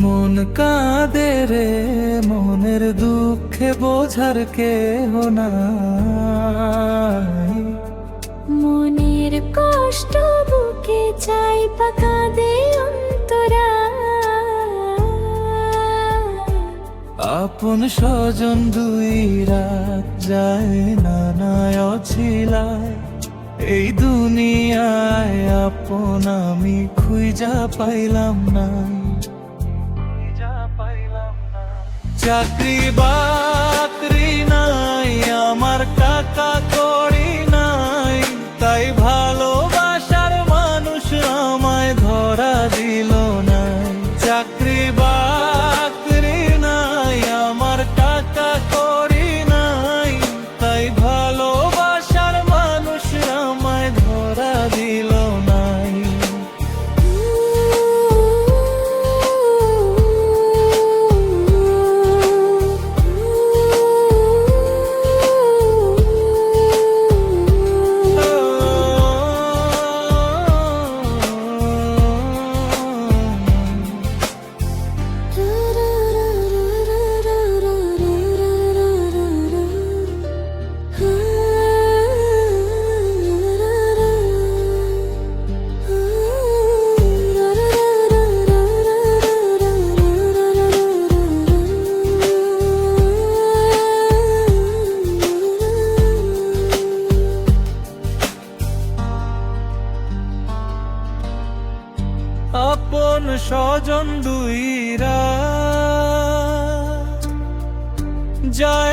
মন কাঁদে রে, মনের দুঃখে বোঝার কেহ নাই। মনের কষ্ট বুকে চাই কাঁদে অন্তরা। আপন স্বজন দুই রাত যায় নানা অছিলায়। এই দুনিয়ায় আপন আমি খুঁজা পাইলাম না। চাকরি বাকরি নাই, আমার টাকা করি নাই, তাই ভালোবাসার মানুষ আমায় ধরা দিল না। চাকরি বাকরি নাই, আমার টাকা করি নাই, তাই ভালোবাসার মানুষ আমায় ধরা দিল নাই। আপন স্বজন দুইরা যায়